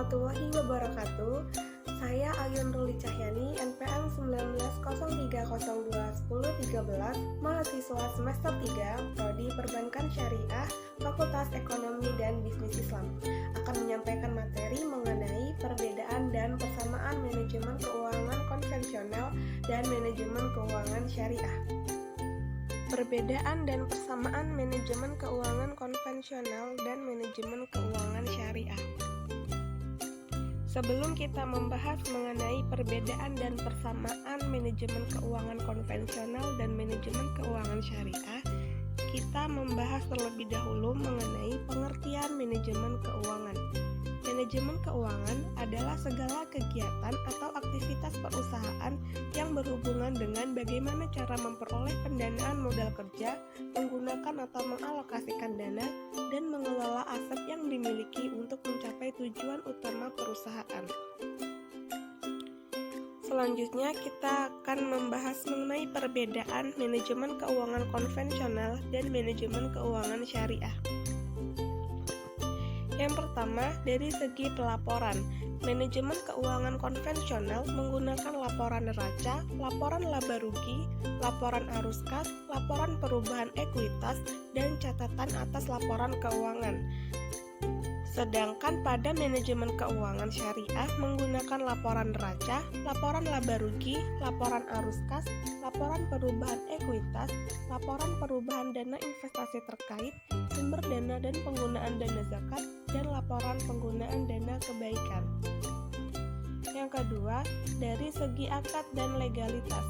warahmatullahi wabarakatuh. Saya Ayun Ruli Cahyani, NPM 1903021013, mahasiswa semester 3, Prodi Perbankan Syariah, Fakultas Ekonomi dan Bisnis Islam, akan menyampaikan materi mengenai perbedaan dan persamaan manajemen keuangan konvensional dan manajemen keuangan syariah. Perbedaan dan persamaan manajemen keuangan konvensional dan manajemen keuangan syariah. Sebelum kita membahas mengenai perbedaan dan persamaan manajemen keuangan konvensional dan manajemen keuangan syariah, kita membahas terlebih dahulu mengenai pengertian manajemen keuangan. Manajemen keuangan adalah segala kegiatan atau aktivitas perusahaan yang berhubungan dengan bagaimana cara memperoleh pendanaan modal kerja, menggunakan atau mengalokasikan dana, dan mengelola aset yang dimiliki untuk mencapai tujuan utama perusahaan. Selanjutnya kita akan membahas mengenai perbedaan manajemen keuangan konvensional dan manajemen keuangan syariah. Yang pertama, dari segi pelaporan. Manajemen keuangan konvensional menggunakan laporan neraca, laporan laba rugi, laporan arus kas, laporan perubahan ekuitas, dan catatan atas laporan keuangan. Sedangkan pada manajemen keuangan syariah menggunakan laporan neraca, laporan laba rugi, laporan arus kas, laporan perubahan ekuitas, laporan perubahan dana investasi terkait, sumber dana dan penggunaan dana zakat, dan laporan penggunaan dana kebaikan. Yang kedua, dari segi akad dan legalitas.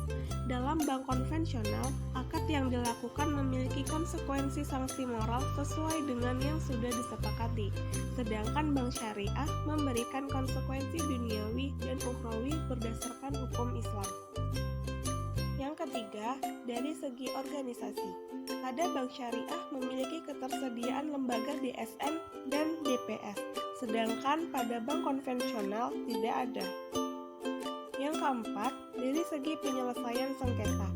Dalam bank konvensional, akad yang dilakukan memiliki konsekuensi sanksi moral sesuai dengan yang sudah disepakati. Sedangkan bank syariah memberikan konsekuensi duniawi dan ukhrawi berdasarkan hukum Islam. Yang ketiga, dari segi organisasi. Pada bank syariah memiliki ketersediaan lembaga DSN dan DPS, sedangkan pada bank konvensional tidak ada. Yang keempat, dari segi penyelesaian sengketa.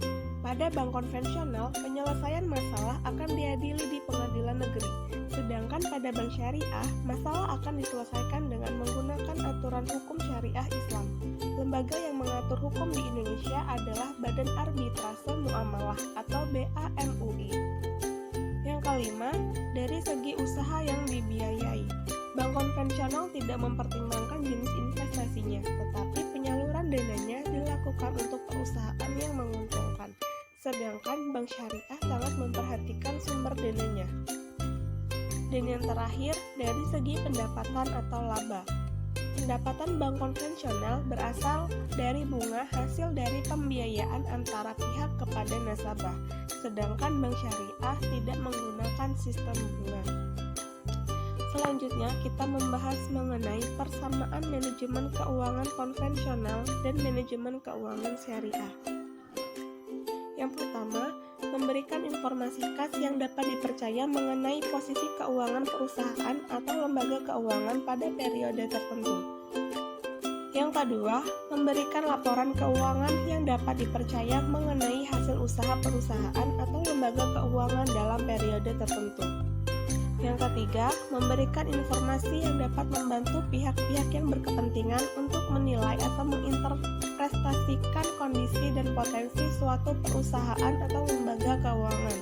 Pada bank konvensional, penyelesaian masalah akan diadili di pengadilan negeri, sedangkan pada bank syariah, masalah akan diselesaikan dengan menggunakan aturan hukum syariah Islam. Lembaga yang mengatur hukum di Indonesia adalah Badan Arbitrase Muamalah atau BAMUI. Yang kelima, dari segi usaha yang dibiayai. Bank konvensional tidak mempertimbangkan jenis investasinya, tetapi penyaluran dananya dilakukan untuk perusahaan yang menguntungkan. Sedangkan bank syariah sangat memperhatikan sumber dananya. Dan yang terakhir, dari segi pendapatan atau laba. Pendapatan bank konvensional berasal dari bunga hasil dari pembiayaan antara pihak kepada nasabah, sedangkan bank syariah tidak menggunakan sistem bunga. Selanjutnya, kita membahas mengenai persamaan manajemen keuangan konvensional dan manajemen keuangan syariah. Yang pertama, memberikan informasi kas yang dapat dipercaya mengenai posisi keuangan perusahaan atau lembaga keuangan pada periode tertentu. Yang kedua, memberikan laporan keuangan yang dapat dipercaya mengenai hasil usaha perusahaan atau lembaga keuangan dalam periode tertentu. Yang ketiga, memberikan informasi yang dapat membantu pihak-pihak yang berkepentingan untuk menilai atau menginterpretasikan kondisi dan potensi suatu perusahaan atau lembaga keuangan.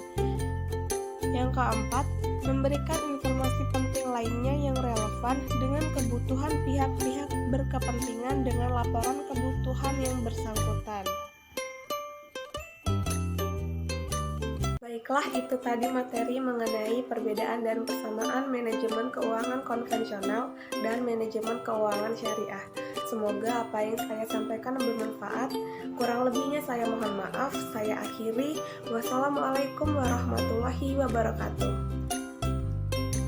Yang keempat, memberikan informasi penting lainnya yang relevan dengan kebutuhan pihak-pihak berkepentingan dengan laporan kebutuhan yang bersangkutan. Baiklah, itu tadi materi mengenai perbedaan dan persamaan manajemen keuangan konvensional dan manajemen keuangan syariah. Semoga apa yang saya sampaikan bermanfaat. Kurang lebihnya saya mohon maaf. Saya akhiri. Wassalamualaikum warahmatullahi wabarakatuh.